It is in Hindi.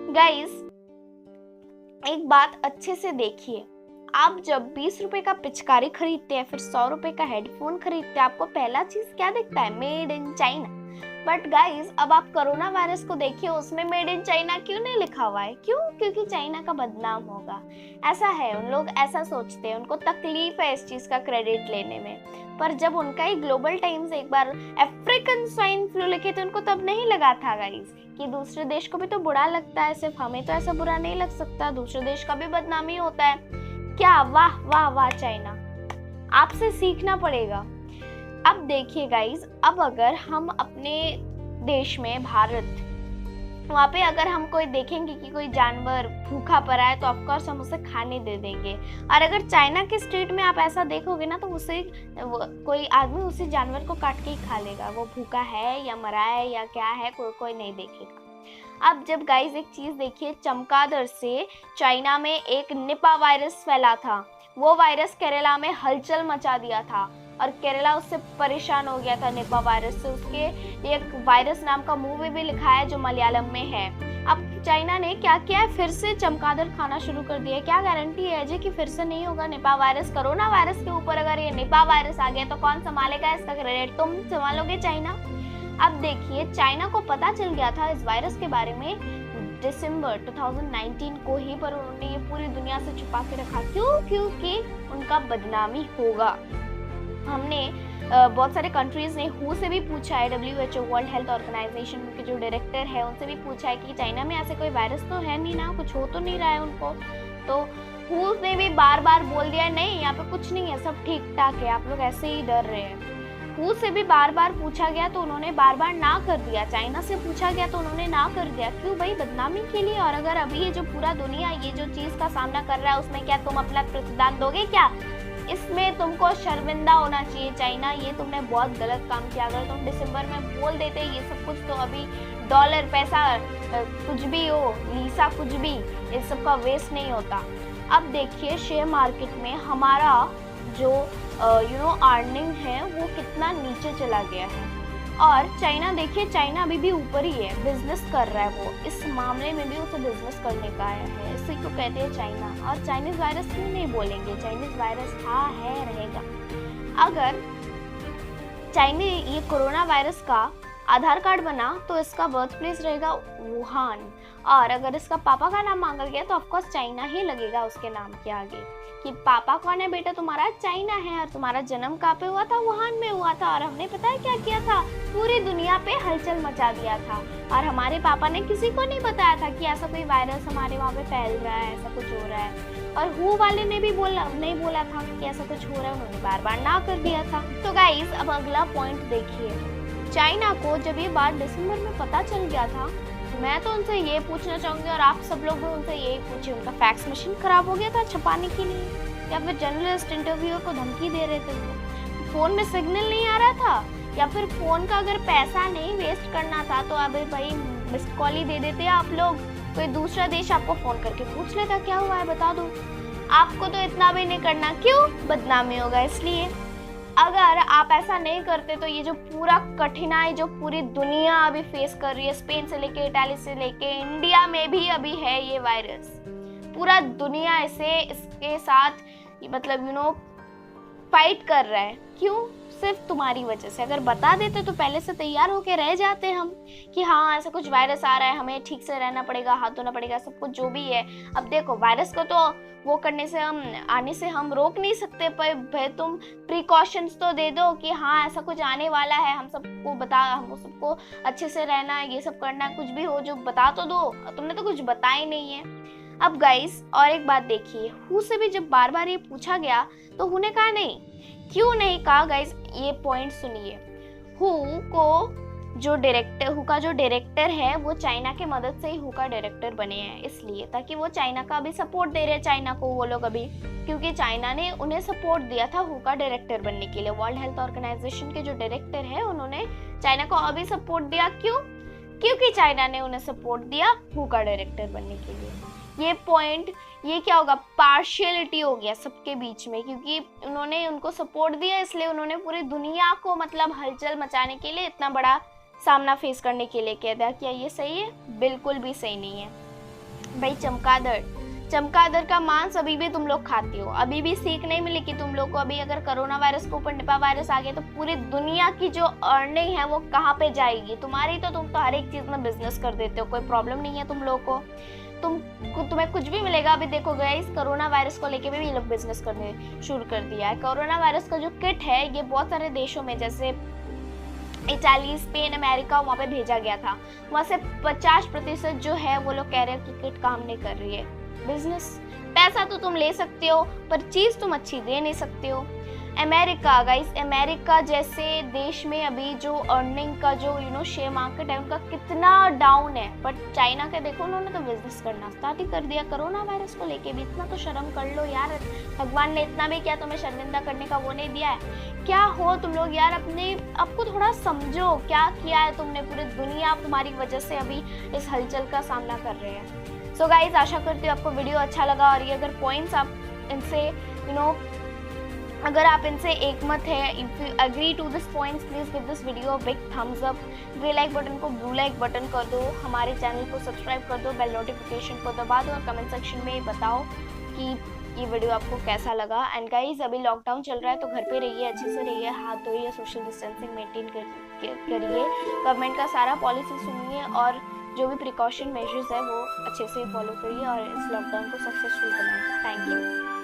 गाइस, एक बात अच्छे से देखिए, आप जब 20 रुपए का पिचकारी खरीदते हैं, फिर 100 रुपए का हेडफोन खरीदते हैं, आपको पहला चीज क्या दिखता है? Made in China. But guys, अब आप कोरोना वायरस को देखिए, उसमें मेड इन चाइना क्यों नहीं लिखा हुआ है? क्यों? क्योंकि चाइना का बदनाम होगा। ऐसा है, उन लोग ऐसा सोचते हैं, उनको तकलीफ है इस चीज का क्रेडिट लेने में। पर जब उनका ही ग्लोबल टाइम्स एक बार अफ्रीकन स्वाइन फ्लू लिखे थे, उनको तब नहीं लगा था गाइस कि दूसरे देश को भी तो बुरा लगता है, सिर्फ हमें तो ऐसा बुरा नहीं लग सकता, दूसरे देश का भी बदनामी होता है क्या? वाह वाह वाह चाइना, आपसे सीखना पड़ेगा। अब देखिए गाइस, अब अगर हम अपने देश में भारत, वहाँ पे अगर हम कोई देखेंगे कि कोई जानवर भूखा पड़ा है, तो ऑफकोर्स हम उसे खाने दे देंगे। और अगर चाइना के स्ट्रीट में आप ऐसा देखोगे ना, तो उसे कोई आदमी उसी जानवर को काट के ही खा लेगा, वो भूखा है या मरा है या क्या है, कोई नहीं देखेगा। अब जब गाइस एक चीज देखिए, चमगादड़ से चाइना में एक निपा वायरस फैला था, वो वायरस केरला में हलचल मचा दिया था और केरला उससे परेशान हो गया था निपा वायरस से। उसके एक वायरस नाम का मूवी भी लिखा है जो मलयालम में है। अब चाइना ने क्या किया है, फिर से चमगादड़ खाना शुरू कर दिया है। क्या गारंटी है जी कि फिर से नहीं होगा निपा वायरस? कोरोना वायरस के ऊपर अगर ये निपा वायरस आ गया तो कौन संभालेगा इसका क्रेडिट? तुम संभालोगे चाइना? अब देखिए, चाइना को पता चल गया था इस वायरस के बारे में दिसंबर 2019 को ही, पर उन्होंने ये पूरी दुनिया से छुपा के रखा। क्यों? क्योंकि उनका बदनामी होगा। हमने बहुत सारे कंट्रीज ने हु से भी पूछा है, WHO वर्ल्ड हेल्थ ऑर्गेनाइजेशन के जो डायरेक्टर है, उनसे भी पूछा है कि चाइना में ऐसे कोई वायरस तो है नहीं ना, कुछ हो तो नहीं रहा है उनको। तो हु ने भी बार बार बोल दिया नहीं, यहाँ पे कुछ नहीं है, सब ठीक ठाक है, आप लोग ऐसे ही डर रहे हैं। हु से भी बार बार पूछा गया तो उन्होंने बार बार ना कर दिया। चाइना से पूछा गया तो उन्होंने ना कर दिया। क्यों भाई? बदनामी के लिए। और अगर अभी ये जो पूरा दुनिया ये जो चीज का सामना कर रहा है, उसमें क्या तुम अपना प्रतिदान दोगे क्या? इसमें तुमको शर्मिंदा होना चाहिए चाइना, ये तुमने बहुत गलत काम किया। अगर तुम दिसंबर में बोल देते ये सब कुछ, तो अभी डॉलर पैसा कुछ भी हो, लीसा कुछ भी, इस सब का वेस्ट नहीं होता। अब देखिए, शेयर मार्केट में हमारा जो अर्निंग है वो कितना नीचे चला गया है। और चाइना देखिए, चाइना अभी भी ऊपर ही है, बिजनेस कर रहा है वो, इस मामले में भी उसे बिजनेस करने का आया है, इसी को कहते हैं चाइना। और चाइनीज वायरस क्यों नहीं बोलेंगे? चाइनीज वायरस था, है, रहेगा। अगर चाइना ये कोरोना वायरस का आधार कार्ड बना तो इसका बर्थ प्लेस रहेगा वुहान, और अगर इसका पापा का नाम मांगा गया तो ऑफकोर्स चाइना ही लगेगा उसके नाम के आगे, कि पापा कौन है बेटा तुम्हारा? चाइना है, और तुम्हारा जन्म कहाँ पे हुआ था? वुहान में हुआ था। और हमने पता है क्या किया था? पूरी दुनिया पे हलचल मचा दिया था, और हमारे पापा ने किसी को नहीं बताया था कि ऐसा कोई वायरस हमारे वहाँ पे फैल रहा है, ऐसा कुछ हो रहा है। और हु वाले ने भी नहीं बोला था कि ऐसा कुछ हो रहा है, उन्होंने बार बार ना कर दिया था। तो गाइस, अब अगला पॉइंट देखिए, चाइना को जब ये बात दिसंबर में पता चल गया था, मैं तो उनसे ये पूछना चाहूंगी, और आप सब लोग भी उनसे यही पूछिए, उनका फैक्स मशीन खराब हो गया था छपाने के लिए, या फिर जर्नलिस्ट इंटरव्यूअर को धमकी दे रहे थे, वो फोन में सिग्नल नहीं आ रहा था, या फिर फोन का अगर पैसा नहीं वेस्ट करना था तो अभी भाई मिस्ड कॉल ही दे देते आप लोग, कोई दूसरा देश आपको फोन करके पूछ लेता क्या हुआ है बता दो। आपको तो इतना भी नहीं करना, क्यों? बदनामी होगा इसलिए। अगर आप ऐसा नहीं करते तो ये जो पूरा कठिनाई जो पूरी दुनिया अभी फेस कर रही है, स्पेन से लेके इटाली से लेके इंडिया में भी अभी है ये वायरस, पूरा दुनिया इसके साथ मतलब फाइट कर रहा है। क्यों? सिर्फ तुम्हारी वजह से। अगर बता देते तो पहले से तैयार होके रह जाते हम कि हाँ ऐसा कुछ वायरस आ रहा है, हमें ठीक से रहना पड़ेगा, हाथ धोना पड़ेगा, सब कुछ जो भी है। अब देखो, वायरस को तो वो करने से आने से हम रोक नहीं सकते, पर तुम प्रिकॉशंस तो दे दो कि हाँ ऐसा कुछ आने वाला है, हम सबको अच्छे से रहना है, ये सब करना है, कुछ भी हो जो बता तो दो। तुमने तो कुछ बताया ही नहीं है। अब गाइस, और एक बात देखिए, हु से भी जब बार बार ये पूछा गया तो हु ने कहा नहीं। क्यों नहीं कहा गाइस? ये पॉइंट सुनिए। हु का जो डायरेक्टर है वो चाइना के मदद से ही हु का डायरेक्टर बने हैं, इसलिए ताकि वो चाइना का अभी सपोर्ट दे रहे हैं चाइना को वो लोग अभी, क्योंकि चाइना ने उन्हें सपोर्ट दिया था हु का डायरेक्टर बनने के लिए। वर्ल्ड हेल्थ ऑर्गेनाइजेशन के जो डायरेक्टर है उन्होंने चाइना को अभी सपोर्ट दिया। क्यों? क्योंकि चाइना ने उन्हें सपोर्ट दिया हु का डायरेक्टर बनने के लिए। ये पॉइंट, ये क्या होगा? पार्शियलिटी हो गया सबके बीच में, क्योंकि उन्होंने उनको सपोर्ट दिया इसलिए उन्होंने पूरी दुनिया को मतलब हलचल मचाने के लिए, इतना बड़ा सामना फेस करने के लिए कह दिया। क्या ये सही है? बिल्कुल भी सही नहीं है। भाई चमगादड़ का मांस अभी भी तुम लोग खाती हो, अभी भी सीख नहीं मिली कि तुम लोग को अभी अगर कोरोना वायरस के ऊपर निपा वायरस आ गया तो पूरी दुनिया की जो अर्निंग है वो कहाँ पे जाएगी तुम्हारी। तो तुम तो हर एक चीज में बिजनेस कर देते हो, कोई प्रॉब्लम नहीं है तुम लोग को, तुम्हें कुछ भी मिलेगा। अभी देखो गाइस, कोरोना वायरस को लेके भी ये लोग बिजनेस करने शुरू कर दिया है। कोरोना वायरस का जो किट है ये बहुत सारे देशों में जैसे इटाली, स्पेन, अमेरिका, वहाँ पे भेजा गया था। वहाँ से 50% जो है वो लोग कह रहे हैं कि किट काम नहीं कर रही है। बिजनेस, पैसा तो तुम ले सकते हो पर चीज तुम अच्छी दे नहीं सकते हो। अमेरिका गाइस, अमेरिका जैसे देश में अभी जो अर्निंग का जो शेयर मार्केट है उनका कितना डाउन है, बट चाइना के देखो उन्होंने तो बिजनेस करना स्टार्ट ही कर दिया। कोरोना वायरस को लेके भी इतना तो शर्म कर लो यार, भगवान ने इतना भी क्या तुम्हें शर्मिंदा करने का वो नहीं दिया है। क्या हो तुम लोग यार, अपने आपको थोड़ा समझो क्या किया है तुमने, पूरी दुनिया तुम्हारी वजह से अभी इस हलचल का सामना कर रहे हैं। सो गाइज, आशा करती हूँ आपको वीडियो अच्छा लगा और ये अगर पॉइंट्स आप इनसे अगर आप इनसे एकमत है, if you agree to this points, please give this video big thumbs up. Grey like button को ब्लू लाइक बटन कर दो, हमारे चैनल को सब्सक्राइब कर दो, बेल नोटिफिकेशन को दबा दो और कमेंट सेक्शन में बताओ कि ये वीडियो आपको कैसा लगा। एंड गाइज, अभी लॉकडाउन चल रहा है तो घर पे रहिए, अच्छे से रहिए, हाथ धोइए, सोशल डिस्टेंसिंग मेंटेन करिए, गवर्नमेंट का सारा पॉलिसी सुनिए और जो भी प्रिकॉशन मेजर्स है वो अच्छे से फॉलो करिए और इस लॉकडाउन को सक्सेसफुल बनाएं। Thank you.